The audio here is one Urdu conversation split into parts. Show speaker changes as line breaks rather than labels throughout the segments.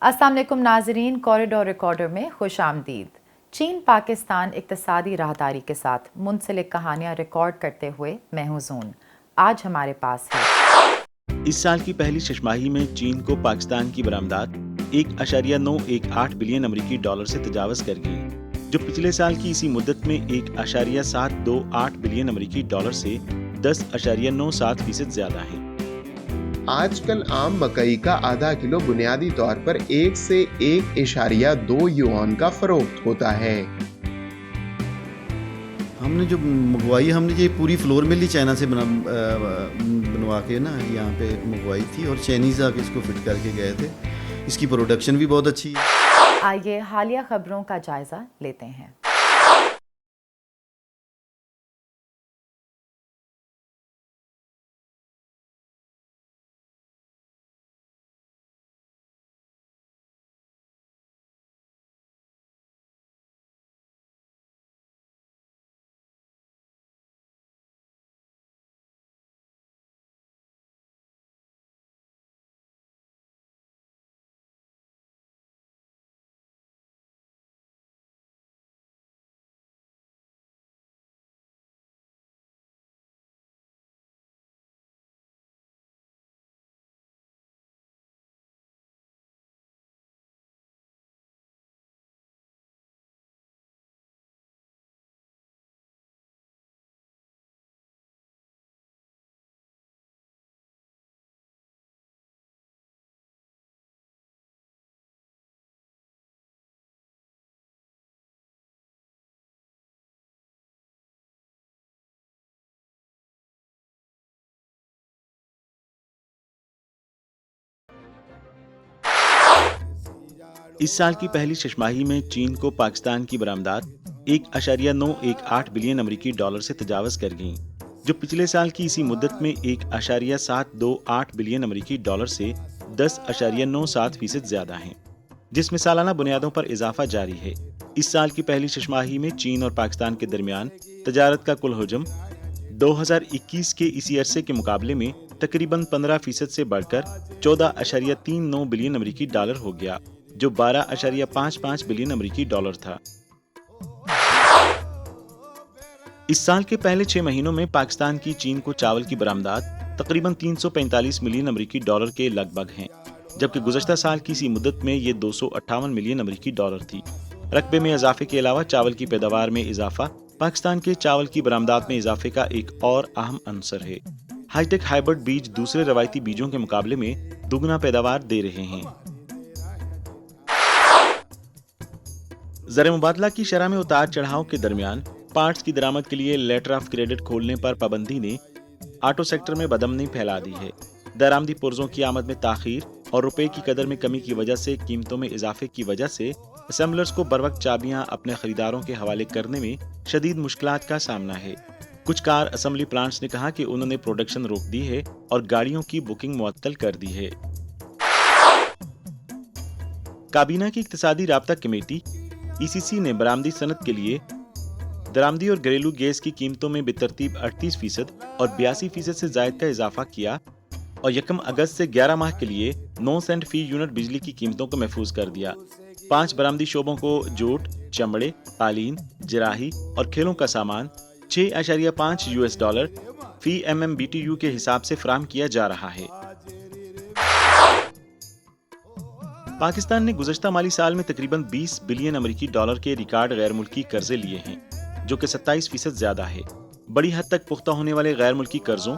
السلام علیکم ناظرین، کوریڈور ریکارڈر میں خوش آمدید۔ چین پاکستان اقتصادی راہداری کے ساتھ منسلک کہانیاں ریکارڈ کرتے ہوئے میں ہوں زون۔ آج ہمارے پاس ہے
اس سال کی پہلی شش ماہی میں چین کو پاکستان کی برآمدات 1.918 بلین امریکی ڈالر سے تجاوز کر گئی، جو پچھلے سال کی اسی مدت میں 1.728 بلین امریکی ڈالر سے 10.97% زیادہ ہیں۔
آج کل عام مکئی کا آدھا کلو بنیادی طور پر 1 سے 1.2 یوان کا فروخت ہوتا ہے۔
ہم نے جو منگوائی، ہم نے یہ پوری فلور مل ہی چائنا سے بنوا کے نا یہاں پہ منگوائی تھی، اور چائنیز آ کے اس کو فٹ کر کے گئے تھے۔ اس کی پروڈکشن بھی بہت اچھی ہے۔
آئیے حالیہ خبروں کا جائزہ لیتے ہیں۔
اس سال کی پہلی شش ماہی میں چین کو پاکستان کی برآمدات 1.918 بلین امریکی ڈالر سے تجاوز کر گئیں، جو پچھلے سال کی اسی مدت میں 1.728 بلین امریکی ڈالر سے 10.97% زیادہ ہیں، جس میں سالانہ بنیادوں پر اضافہ جاری ہے۔ اس سال کی پہلی شش ماہی میں چین اور پاکستان کے درمیان تجارت کا کل حجم 2021 کے اسی عرصے کے مقابلے میں تقریباً 15% سے بڑھ کر 14.39 بلین امریکی ڈالر ہو گیا، جو 12.55 بلین امریکی ڈالر تھا۔ اس سال کے پہلے 6 مہینوں میں پاکستان کی چین کو چاول کی برآمدات تقریباً 345 ملین امریکی ڈالر کے لگ بھگ ہیں، جبکہ گزشتہ سال کی اسی مدت میں یہ 258 ملین امریکی ڈالر تھی۔ رقبے میں اضافے کے علاوہ چاول کی پیداوار میں اضافہ پاکستان کے چاول کی برآمدات میں اضافے کا ایک اور اہم عنصر ہے۔ ہائی ٹیک ہائبرڈ بیج دوسرے روایتی بیجوں کے مقابلے میں دگنا پیداوار دے رہے ہیں۔ زر مبادلہ کی شرح میں اتار چڑھاؤ کے درمیان پارٹس کی درآمد کے لیے لیٹر آف کریڈٹ کھولنے پر پابندی نے آٹو سیکٹر میں بدامنی پھیلا دی ہے۔ درآمدی پرزوں کی آمد میں تاخیر اور روپے کی قدر میں کمی کی وجہ سے قیمتوں میں اضافے کی وجہ سے اسمبلرز کو بروقت چابیاں اپنے خریداروں کے حوالے کرنے میں شدید مشکلات کا سامنا ہے۔ کچھ کار اسمبلی پلانٹس نے کہا کہ انہوں نے پروڈکشن روک دی ہے اور گاڑیوں کی بکنگ معطل کر دی ہے۔ کابینہ کی اقتصادی رابطہ کمیٹی ECC نے برآمدی صنعت کے لیے درآمدی اور گھریلو گیس کی قیمتوں میں بترتیب 38% اور 82% سے زائد کا اضافہ کیا، اور 1 اگست سے 11 ماہ کے لیے 9 سینٹ فی یونٹ بجلی کی قیمتوں کو محفوظ کر دیا۔ 5 برآمدی شعبوں کو جوٹ، چمڑے، قالین، جراحی اور کھیلوں کا سامان $6.5 فی MMBTU کے حساب سے فراہم کیا جا رہا ہے۔ پاکستان نے گزشتہ مالی سال میں تقریباً 20 بلین امریکی ڈالر کے ریکارڈ غیر ملکی قرضے لیے ہیں، جو کہ 27% زیادہ ہے۔ بڑی حد تک پختہ ہونے والے غیر ملکی قرضوں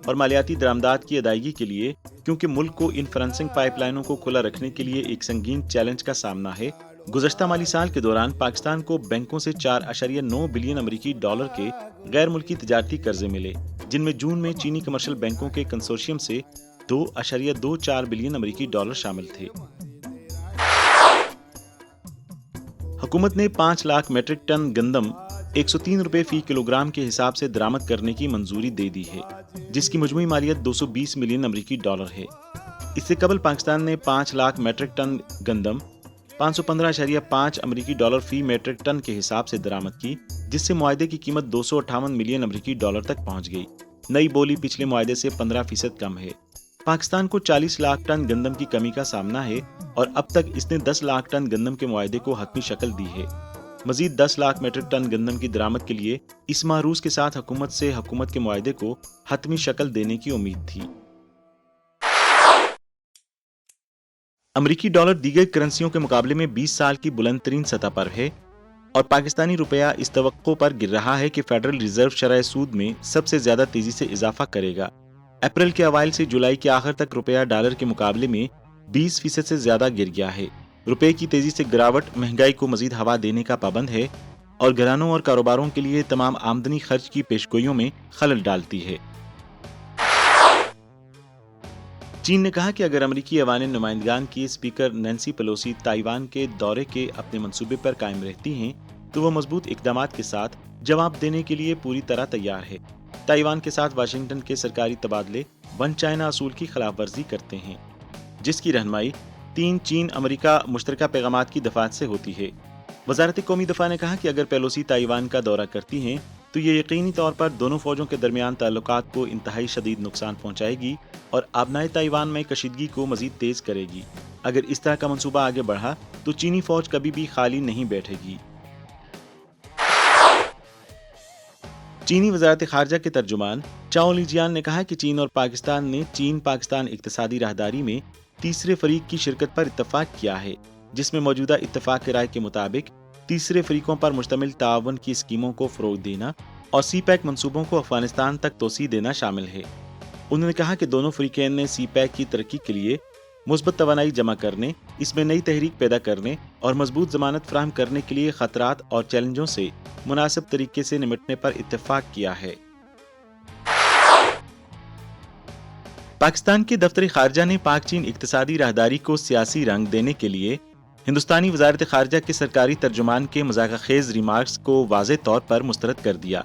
اور مالیاتی درآمدات کی ادائیگی کے لیے، کیونکہ ملک کو ان فنانسنگ پائپ لائنوں کو کھلا رکھنے کے لیے ایک سنگین چیلنج کا سامنا ہے، گزشتہ مالی سال کے دوران پاکستان کو بینکوں سے 4.9 بلین امریکی ڈالر کے غیر ملکی تجارتی قرضے ملے، جن میں جون میں چینی کمرشل بینکوں کے کنسورشیم سے 2.24 بلین امریکی ڈالر شامل تھے۔ حکومت نے 5 لاکھ میٹرک ٹن گندم 103 روپے فی کلو گرام کے حساب سے درآمد کرنے کی منظوری دے دی ہے، جس کی مجموعی مالیت 220 ملین امریکی ڈالر ہے۔ اس سے قبل پاکستان نے 5 لاکھ میٹرک ٹن گندم 515.5 امریکی ڈالر فی میٹرک ٹن کے حساب سے درآمد کی، جس سے معاہدے کی قیمت 258 ملین امریکی ڈالر تک پہنچ گئی۔ نئی بولی پچھلے معاہدے سے 15% کم ہے۔ پاکستان کو 40 لاکھ ٹن گندم کی کمی کا سامنا ہے اور اب تک اس نے 10 لاکھ ٹن گندم کے معاہدے کو حتمی شکل دی ہے۔ مزید 10 لاکھ میٹرک ٹن گندم کی درآمد کے لیے اس ماہ روس کے ساتھ حکومت کے معاہدے کو حتمی شکل دینے کی امید تھی۔ امریکی ڈالر دیگر کرنسیوں کے مقابلے میں 20 سال کی بلند ترین سطح پر ہے اور پاکستانی روپیہ اس توقع پر گر رہا ہے کہ فیڈرل ریزرو شرح سود میں سب سے زیادہ تیزی سے اضافہ کرے گا۔ اپریل کے اوائل سے جولائی کے آخر تک روپیہ ڈالر کے مقابلے میں 20% سے زیادہ گر گیا ہے۔ روپے کی تیزی سے گراوٹ مہنگائی کو مزید ہوا دینے کا پابند ہے اور گھرانوں اور کاروباروں کے لیے تمام آمدنی خرچ کی پیشگوئیوں میں خلل ڈالتی ہے۔ چین نے کہا کہ اگر امریکی ایوان نمائندگان کی اسپیکر نینسی پیلوسی تائیوان کے دورے کے اپنے منصوبے پر قائم رہتی ہیں تو وہ مضبوط اقدامات کے ساتھ جواب دینے کے لیے پوری طرح تیار ہے۔ تائیوان کے ساتھ واشنگٹن کے سرکاری تبادلے ون چائنا اصول کی خلاف ورزی کرتے ہیں، جس کی رہنمائی 3 چین امریکہ مشترکہ پیغامات کی دفعات سے ہوتی ہے۔ وزارت قومی دفاع نے کہا کہ اگر پیلوسی تائیوان کا دورہ کرتی ہیں تو یہ یقینی طور پر دونوں فوجوں کے درمیان تعلقات کو انتہائی شدید نقصان پہنچائے گی اور آبنائے تائیوان میں کشیدگی کو مزید تیز کرے گی۔ اگر اس طرح کا منصوبہ آگے بڑھا تو چینی فوج کبھی بھی خالی نہیں بیٹھے گی۔ چینی وزارت خارجہ کے ترجمان چاؤ لیجیان نے کہا کہ چین اور پاکستان نے چین پاکستان اقتصادی راہداری میں تیسرے فریق کی شرکت پر اتفاق کیا ہے، جس میں موجودہ اتفاق رائے کے مطابق تیسرے فریقوں پر مشتمل تعاون کی اسکیموں کو فروغ دینا اور سی پیک منصوبوں کو افغانستان تک توسیع دینا شامل ہے۔ انہوں نے کہا کہ دونوں فریقین نے سی پیک کی ترقی کے لیے مثبت توانائی جمع کرنے، اس میں نئی تحریک پیدا کرنے اور مضبوط ضمانت فراہم کرنے کے لیے خطرات اور چیلنجوں سے مناسب طریقے سے نمٹنے پر اتفاق کیا ہے۔ پاکستان کے دفتر خارجہ نے پاک چین اقتصادی راہداری کو سیاسی رنگ دینے کے لیے ہندوستانی وزارت خارجہ کے سرکاری ترجمان کے مذاق خیز ریمارکس کو واضح طور پر مسترد کر دیا۔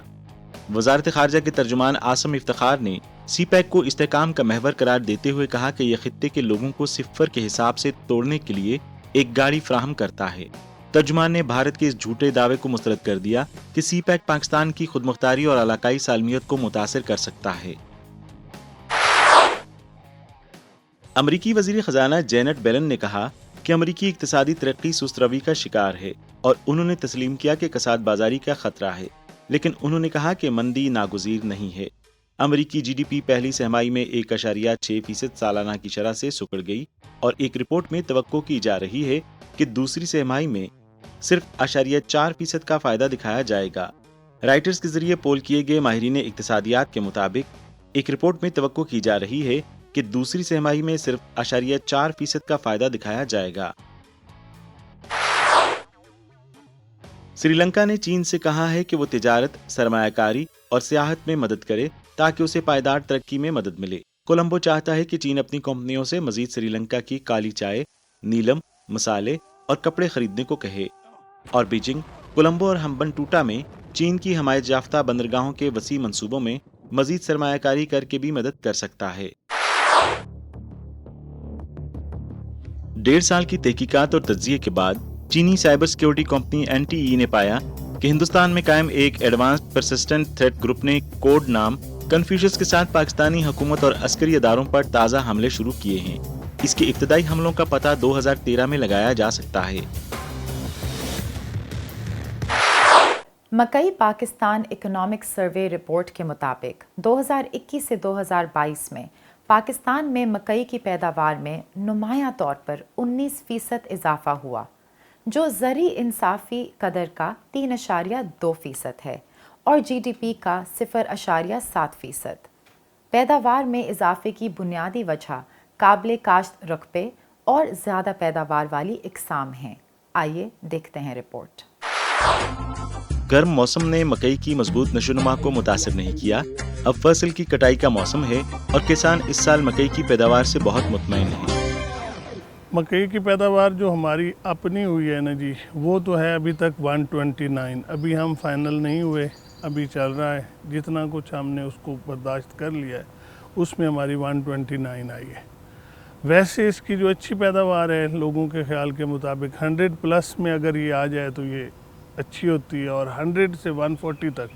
وزارت خارجہ کے ترجمان عاصم افتخار نے سی پیک کو استحکام کا محور قرار دیتے ہوئے کہا کہ یہ خطے کے لوگوں کو صفر کے حساب سے توڑنے کے لیے ایک گاڑی فراہم کرتا ہے۔ ترجمان نے بھارت کے اس جھوٹے دعوے کو مسترد کر دیا کہ سی پیک پاکستان کی خود مختاری اور علاقائی سالمیت کو متاثر کر سکتا ہے۔ امریکی وزیر خزانہ جینٹ بیلن نے کہا کہ امریکی اقتصادی ترقی سست روی کا شکار ہے اور انہوں نے تسلیم کیا کہ کساد بازاری کا خطرہ ہے، لیکن انہوں نے کہا کہ مندی ناگزیر نہیں ہے۔ امریکی جی ڈی پی پہلی سہ ماہی میں 1.6% سالانہ کی شرح سے سکڑ گئی اور ایک رپورٹ میں توقع کی جا رہی ہے کہ دوسری سہ ماہی میں صرف 0.4% کا فائدہ دکھایا جائے گا۔ رائٹرز کے ذریعے پول کیے گئے ماہرین اقتصادیات کے مطابق ایک رپورٹ میں توقع کی جا رہی ہے کہ دوسری سہ ماہی میں صرف 0.4% کا فائدہ دکھایا جائے گا۔ سری لنکا نے چین سے کہا ہے کہ وہ تجارت، سرمایہ کاری اور سیاحت میں مدد کرے تاکہ اسے پائیدار ترقی میں مدد ملے۔ کولمبو چاہتا ہے کہ چین اپنی کمپنیوں سے مزید سری لنکا کی کالی چائے، نیلم، مسالے اور کپڑے خریدنے کو کہے، اور بیجنگ، کولمبو اور ہمبن ٹوٹا میں چین کی حمایت یافتہ بندرگاہوں کے وسیع منصوبوں میں مزید سرمایہ کاری کر کے بھی مدد کر سکتا ہے۔ 1.5 سال کی تحقیقات اور تجزیے کے بعد چینی سائبر سیکیورٹی کمپنی NTE نے پایا کہ ہندوستان میں قائم ایک ایڈوانسڈ پرسسٹنٹ تھریٹ گروپ نے کوڈ نام کنفیوشس کے ساتھ پاکستانی حکومت اور عسکری اداروں پر تازہ حملے شروع کیے ہیں۔ اس کے ابتدائی حملوں کا پتہ 2013 میں لگایا جا سکتا ہے۔
مکئی پاکستان اکنامک سروے رپورٹ کے مطابق 2021 سے 2022 میں پاکستان میں مکئی کی پیداوار میں نمایاں طور پر 19% اضافہ ہوا، جو زرعی انصافی قدر کا 3.2% ہے اور جی ڈی پی کا 0.7%۔ پیداوار میں اضافے کی بنیادی وجہ قابل کاشت رقبے اور زیادہ پیداوار والی اقسام ہیں۔ آئیے دیکھتے ہیں رپورٹ۔
گرم موسم نے مکئی کی مضبوط نشوونما کو متاثر نہیں کیا۔ اب فصل کی کٹائی کا موسم ہے اور کسان اس سال مکئی کی پیداوار سے بہت مطمئن ہیں۔
مکئی کی پیداوار جو ہماری اپنی ہوئی ہے نا جی، وہ تو ہے ابھی تک 129۔ ابھی ہم فائنل نہیں ہوئے، ابھی چل رہا ہے۔ جتنا کچھ ہم نے اس کو برداشت کر لیا ہے اس میں ہماری 129 آئی ہے۔ ویسے اس کی جو اچھی پیداوار ہے لوگوں کے خیال کے مطابق 100+ میں اگر یہ آ جائے تو یہ اچھی ہوتی ہے، اور 100 سے 140 تک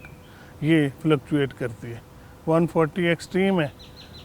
یہ فلکچویٹ کرتی ہے۔ 140 ایکسٹریم ہے،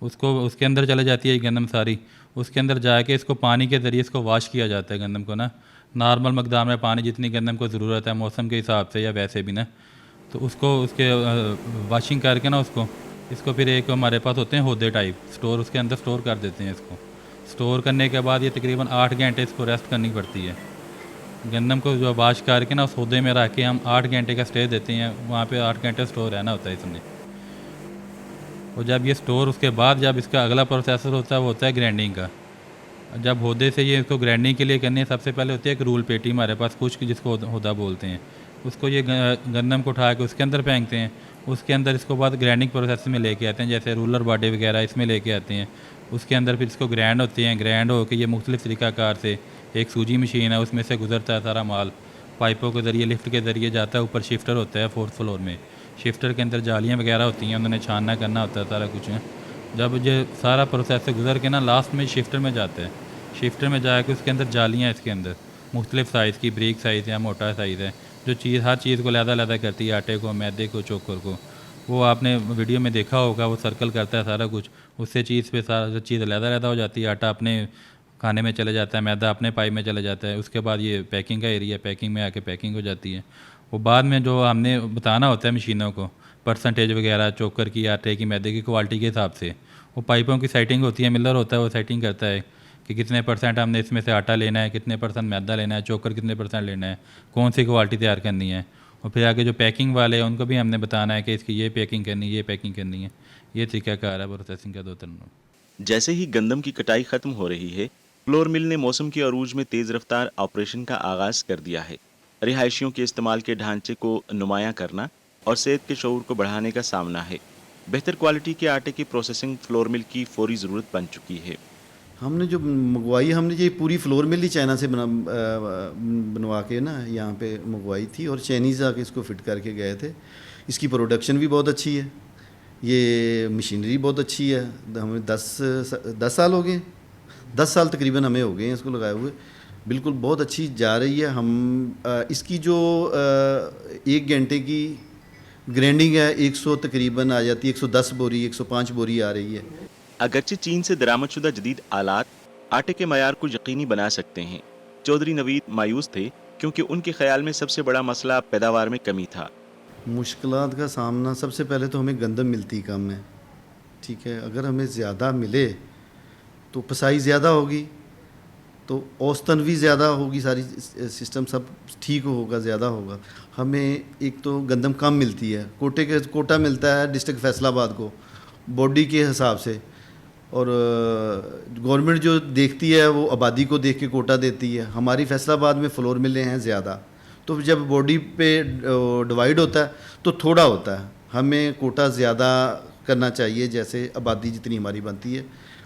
اس کے اندر چلے جاتی ہے گندم ساری. اس کے اندر جا کے اس کو پانی کے ذریعے اس کو واش کیا جاتا ہے گندم کو نا, نارمل مقدار میں پانی جتنی گندم کو ضرورت ہے موسم کے حساب سے یا ویسے بھی نا, تو اس کو اس کے واشنگ کر کے نا اس کو پھر ایک ہمارے پاس ہوتے ہیں ہودے ٹائپ اسٹور, اس کے اندر اسٹور کر دیتے ہیں. اس کو اسٹور کرنے کے بعد یہ تقریباً 8 گھنٹے اس کو ریسٹ کرنی پڑتی ہے. گندم کو جو واش کر کے نا اس ہودے میں رکھ کے ہم 8 گھنٹے کا اسٹے دیتے ہیں, وہاں پہ 8 گھنٹے اسٹور رہنا ہوتا ہے اس میں. اور جب یہ اسٹور اس کے بعد جب اس کا اگلا پروسیسر ہوتا ہے وہ ہوتا ہے گرائنڈنگ کا. جب ہودے سے یہ اس کو گرائنڈنگ کے لیے کرنی ہے سب سے پہلے ہوتی ہے ایک رول پیٹی ہمارے پاس خشک جس کو ہودہ بولتے ہیں. اس کو یہ گندم کو اٹھا کے اس کے اندر پھینکتے ہیں. اس کے اندر اس کو بعد گرائنڈنگ پروسیس میں لے کے آتے ہیں, جیسے رولر باڈی وغیرہ اس میں لے کے آتے ہیں. اس کے اندر پھر اس کو گرائنڈ ہوتے ہیں. گرائنڈ ہو کے یہ مختلف طریقہ کار سے ایک سوجی مشین ہے اس میں سے گزرتا ہے سارا مال, پائپوں کے ذریعے لفٹ کے ذریعے جاتا ہے. اوپر شفٹر ہوتا ہے 4th فلور میں, شفٹر کے اندر جالیاں وغیرہ ہوتی ہیں, انہوں نے چھاننا کرنا ہوتا ہے سارا کچھ. جب یہ سارا پروسیس سے گزر کے نا لاسٹ میں شفٹر میں جاتا ہے. شفٹر میں جا کے اس کے اندر جالیاں اس کے اندر مختلف سائز کی, بریک سائز ہے, موٹا سائز ہے, جو چیز ہر چیز کو علیحدہ علیحدہ کرتی ہے, آٹے کو, میدے کو, چوکر کو. وہ آپ نے ویڈیو میں دیکھا ہوگا, وہ سرکل کرتا ہے سارا کچھ. اس سے چیز پہ سارا چیز علیحدہ علیحدہ ہو جاتی ہے. آٹا اپنے کھانے میں چلے جاتا ہے, میدا اپنے پائپ میں چلے جاتا ہے. اس کے بعد یہ پیکنگ کا ایریا, پیکنگ میں آ کے پیکنگ ہو جاتی ہے. وہ بعد میں جو ہم نے بتانا ہوتا ہے مشینوں کو پرسنٹیج وغیرہ چوکر کی, آٹے کی, میدے کی کوالٹی کے حساب سے, وہ پائپوں کی سیٹنگ ہوتی ہے. ملر ہوتا ہے وہ سیٹنگ کرتا ہے کہ کتنے % ہم نے اس میں سے آٹا لینا ہے, کتنے % میدا لینا ہے, چوکر کتنے % لینا ہے, کون سی کوالٹی تیار کرنی ہے. اور پھر آگے جو پیکنگ والے ہیں ان کو بھی ہم نے بتانا ہے کہ اس کی یہ پیکنگ کرنی ہے, یہ پیکنگ کرنی ہے. یہ طریقہ کار ہے پروسیسنگ کا 2-3.
جیسے ہی گندم کی کٹائی ختم ہو رہی ہے, فلور مل نے موسم کے عروج میں تیز رفتار آپریشن کا آغاز کر دیا ہے. رہائشیوں کے استعمال کے ڈھانچے کو نمایاں کرنا اور صحت کے شعور کو بڑھانے کا سامنا ہے. بہتر کوالٹی کے آٹے کی پروسیسنگ فلور مل کی فوری ضرورت بن چکی ہے.
ہم نے جو منگوائی, ہم نے یہ پوری فلور مل ہی چائنا سے بنوا کے نا یہاں پہ منگوائی تھی, اور چائنیز آ کے اس کو فٹ کر کے گئے تھے. اس کی پروڈکشن بھی بہت اچھی ہے, یہ مشینری بہت اچھی ہے. ہمیں 10 سال ہو گئے, 10 سال تقریباً ہمیں ہو گئے ہیں اس کو لگائے ہوئے. بالکل بہت اچھی جا رہی ہے. ہم اس کی جو 1 گھنٹے کی گرائنڈنگ ہے 100 تقریباً آ جاتی ہے, 110 بوری 105 بوری آ رہی ہے.
اگرچہ چین سے درآمد شدہ جدید آلات آٹے کے معیار کو یقینی بنا سکتے ہیں, چودھری نوید مایوس تھے کیونکہ ان کے خیال میں سب سے بڑا مسئلہ پیداوار میں کمی تھا.
مشکلات کا سامنا سب سے پہلے تو ہمیں گندم ملتی کم ہے, ٹھیک ہے. اگر ہمیں زیادہ ملے تو پسائی زیادہ ہوگی, تو اوسطن بھی زیادہ ہوگی, ساری سسٹم سب ٹھیک ہوگا, زیادہ ہوگا. ہمیں ایک تو گندم کم ملتی ہے, کوٹا ملتا ہے ڈسٹرکٹ فیصل آباد کو باڈی کے حساب سے, اور گورنمنٹ جو دیکھتی ہے وہ آبادی کو دیکھ کے کوٹا دیتی ہے. ہماری فیصل آباد میں فلور ملیں ہیں زیادہ, تو جب باڈی پہ ڈیوائیڈ ہوتا ہے تو تھوڑا ہوتا ہے. ہمیں کوٹا زیادہ کرنا چاہیے, جیسے آبادی جتنی ہماری بنتی ہے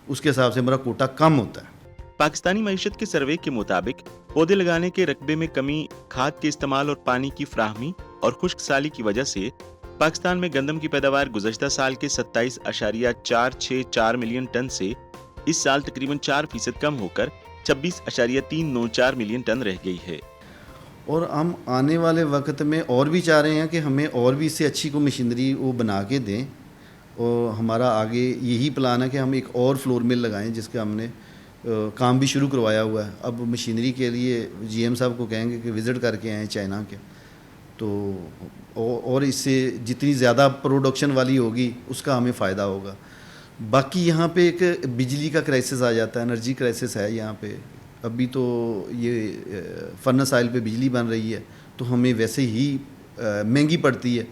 اس کے حساب سے ہمارا کوٹا کم ہوتا ہے.
پاکستانی معیشت کے سروے کے مطابق پودے لگانے کے رقبے میں کمی, کھاد کے استعمال اور پانی کی فراہمی اور خشک سالی کی وجہ سے پاکستان میں گندم کی پیداوار گزشتہ سال کے 27.464 ملین ٹن سے اس سال تقریباً 4% کم ہو کر 26.394 ملین ٹن رہ گئی ہے.
اور ہم آنے والے وقت میں اور بھی چاہ رہے ہیں کہ ہمیں اور بھی اس سے اچھی کو مشینری وہ بنا کے دیں, اور ہمارا آگے یہی پلان ہے کہ ہم ایک اور فلور مل لگائیں جس کا ہم نے کام بھی شروع کروایا ہوا ہے. اب مشینری کے لیے جی ایم صاحب کو کہیں گے کہ وزٹ کر کے آئیں چائنا کے, تو اور اس سے جتنی زیادہ پروڈکشن والی ہوگی اس کا ہمیں فائدہ ہوگا. باقی یہاں پہ ایک بجلی کا کرائسس آ جاتا ہے, انرجی کرائسس ہے یہاں پہ. ابھی تو یہ فرنس آئل پہ بجلی بن رہی ہے تو ہمیں ویسے ہی مہنگی پڑتی ہے.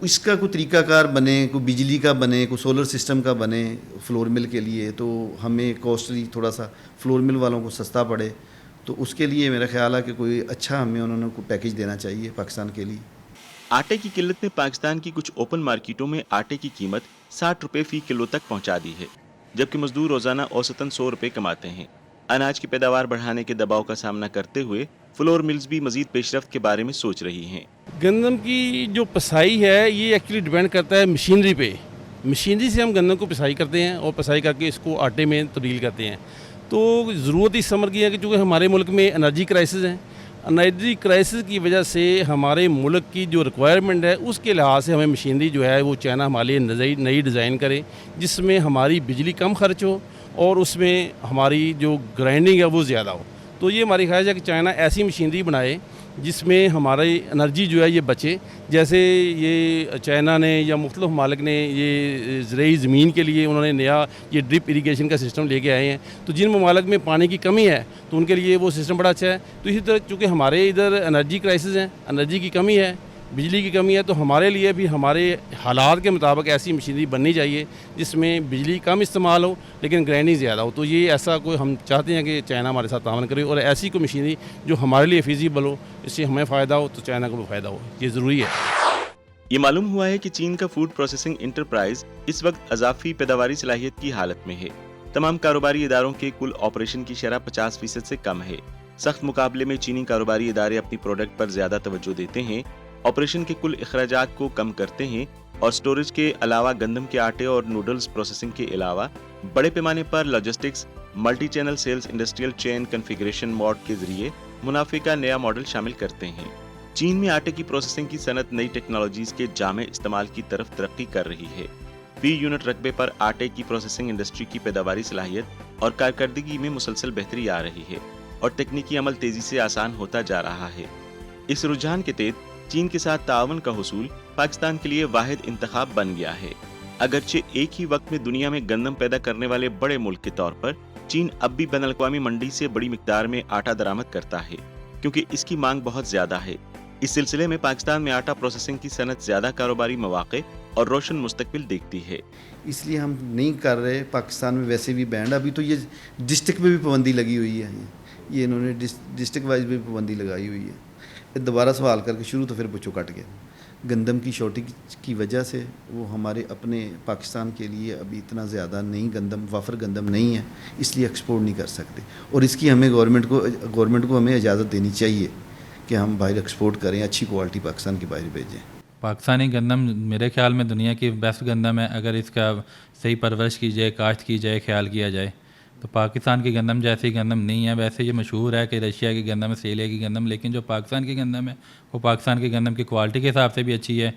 اس کا کوئی طریقہ کار بنے, کوئی بجلی کا بنے, کوئی سولر سسٹم کا بنے فلور مل کے لیے, تو ہمیں کاسٹلی تھوڑا سا فلور مل والوں کو سستا پڑے. تو اس کے لیے میرا خیال ہے کہ کوئی اچھا ہمیں انہوں نے کوئی پیکیج دینا چاہیے پاکستان کے لیے.
آٹے کی قلت نے پاکستان کی کچھ اوپن مارکیٹوں میں آٹے کی قیمت 60 روپے فی کلو تک پہنچا دی ہے, جبکہ مزدور روزانہ اوسطاً 100 روپے کماتے ہیں. اناج کی پیداوار بڑھانے کے دباؤ کا سامنا کرتے ہوئے فلور ملز بھی مزید پیش رفت کے بارے میں سوچ رہی ہیں.
گندم کی جو پسائی ہے یہ ایکچولی ڈیپینڈ کرتا ہے مشینری پہ. مشینری سے ہم گندم کو پسائی کرتے ہیں اور پسائی کر کے اس کو آٹے میں تبدیل کرتے ہیں. تو ضرورت اس سمر کی ہے کہ چونکہ ہمارے ملک میں انرجی کرائسس ہیں, انرجی کرائسس کی وجہ سے ہمارے ملک کی جو ریکوائرمنٹ ہے اس کے لحاظ سے ہمیں مشینری جو ہے وہ چائنا ہمارے لیے نئی ڈیزائن کرے جس میں ہماری بجلی کم خرچ ہو اور اس میں ہماری جو گرائنڈنگ ہے وہ زیادہ ہو. تو یہ ہماری خواہش ہے کہ چائنا ایسی مشینری بنائے جس میں ہماری انرجی جو ہے یہ بچے. جیسے یہ چائنا نے یا مختلف ممالک نے یہ زرعی زمین کے لیے انہوں نے نیا یہ ڈرپ اریگیشن کا سسٹم لے کے آئے ہیں. تو جن ممالک میں پانی کی کمی ہے تو ان کے لیے وہ سسٹم بڑا اچھا ہے. تو اسی طرح چونکہ ہمارے ادھر انرجی کرائسس ہیں, انرجی کی کمی ہے, بجلی کی کمی ہے, تو ہمارے لیے بھی ہمارے حالات کے مطابق ایسی مشینری بننی چاہیے جس میں بجلی کم استعمال ہو لیکن گرائنڈنگ زیادہ ہو. تو یہ ایسا کوئی ہم چاہتے ہیں کہ چائنا ہمارے ساتھ تعاون کرے اور ایسی کوئی مشینری جو ہمارے لیے فیزیبل ہو, اس سے ہمیں فائدہ ہو تو چائنا کو بھی فائدہ ہو. یہ ضروری ہے.
یہ معلوم ہوا ہے کہ چین کا فوڈ پروسیسنگ انٹرپرائز اس وقت اضافی پیداواری صلاحیت کی حالت میں ہے. تمام کاروباری اداروں کے کل آپریشن کی شرح 50% سے کم ہے. سخت مقابلے میں چینی کاروباری ادارے اپنی پروڈکٹ پر زیادہ توجہ دیتے ہیں, آپریشن کے کل اخراجات کو کم کرتے ہیں اور سٹوریج کے علاوہ گندم کے آٹے اور نوڈلز پروسیسنگ کے علاوہ بڑے پیمانے پر logistics, multi channel sales, industrial chain configuration mode کے ذریعے منافع کا نیا ماڈل شامل کرتے ہیں. چین میں آٹے کی پروسیسنگ کی صنعت نئی ٹیکنالوجیز کے جامع استعمال کی طرف ترقی کر رہی ہے. فی یونٹ رقبے پر آٹے کی پروسیسنگ انڈسٹری کی پیداواری صلاحیت اور کارکردگی میں مسلسل بہتری آ رہی ہے اور تکنیکی عمل تیزی سے آسان ہوتا جا رہا ہے. اس رجحان کے تحت چین کے ساتھ تعاون کا حصول پاکستان کے لیے واحد انتخاب بن گیا ہے. اگرچہ ایک ہی وقت میں دنیا میں گندم پیدا کرنے والے بڑے ملک کے طور پر چین اب بھی بین الاقوامی منڈی سے بڑی مقدار میں آٹا درآمد کرتا ہے کیونکہ اس کی مانگ بہت زیادہ ہے. اس سلسلے میں پاکستان میں آٹا پروسیسنگ کی صنعت زیادہ کاروباری مواقع اور روشن مستقبل دیکھتی ہے.
اس لیے ہم نہیں کر رہے. پاکستان میں ویسے بھی بینڈ, ابھی تو یہ ڈسٹرکٹ میں بھی پابندی لگی ہوئی ہے, یہ انہوں نے ڈسٹرکٹ وائز بھی پابندی لگائی ہوئی ہے. دوبارہ سوال کر کے شروع تو پھر بچوں کٹ گئے. گندم کی شارٹیج کی وجہ سے وہ ہمارے اپنے پاکستان کے لیے ابھی اتنا زیادہ نہیں گندم, وافر گندم نہیں ہے, اس لیے ایکسپورٹ نہیں کر سکتے. اور اس کی ہمیں گورنمنٹ کو ہمیں اجازت دینی چاہیے کہ ہم باہر ایکسپورٹ کریں, اچھی کوالٹی پاکستان کی باہر بھیجیں.
پاکستانی گندم میرے خیال میں دنیا کی بیسٹ گندم ہے. اگر اس کا صحیح پرورش کی جائے, کاشت کی جائے, خیال کیا جائے تو پاکستان کی گندم جیسی گندم نہیں ہے. ویسے یہ مشہور ہے کہ رشیا کی گندم, آسٹریلیا کی گندم, لیکن جو پاکستان کی گندم ہے وہ پاکستان کی گندم کی کوالٹی کے حساب سے بھی اچھی ہے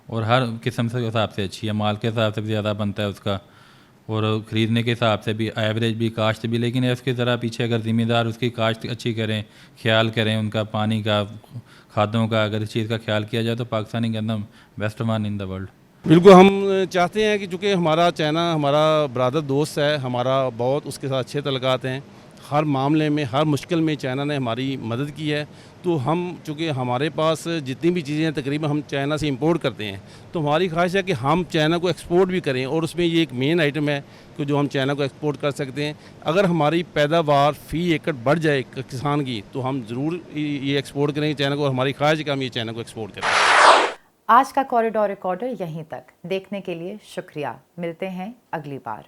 اور ہر قسم سے حساب سے اچھی ہے. مال کے حساب سے بھی زیادہ بنتا ہے اس کا اور خریدنے کے حساب سے بھی, ایوریج بھی, کاشت بھی. لیکن اس کے ذرا پیچھے اگر ذمہ دار اس کی کاشت اچھی کریں, خیال کریں ان کا, پانی کا, کھادوں کا, اگر اس چیز کا خیال کیا جائے تو پاکستانی گندم best one in the world.
بالکل ہم چاہتے ہیں کہ چونکہ ہمارا چائنا ہمارا برادر دوست ہے, ہمارا بہت اس کے ساتھ اچھے تعلقات ہیں. ہر معاملے میں, ہر مشکل میں چائنا نے ہماری مدد کی ہے. تو ہم چونکہ ہمارے پاس جتنی بھی چیزیں ہیں تقریباً ہم چائنا سے امپورٹ کرتے ہیں, تو ہماری خواہش ہے کہ ہم چائنا کو ایکسپورٹ بھی کریں اور اس میں یہ ایک مین آئٹم ہے کہ جو ہم چائنا کو ایکسپورٹ کر سکتے ہیں. اگر ہماری پیداوار فی ایکڑ بڑھ جائے کسان کی تو ہم ضرور یہ ایکسپورٹ کریں گے چائنا کو, اور ہماری خواہش ہے کہ ہم یہ چائنا کو ایکسپورٹ کریں.
آج کا کوریڈور ریکارڈر یہیں تک. دیکھنے کے لیے شکریہ. ملتے ہیں اگلی بار.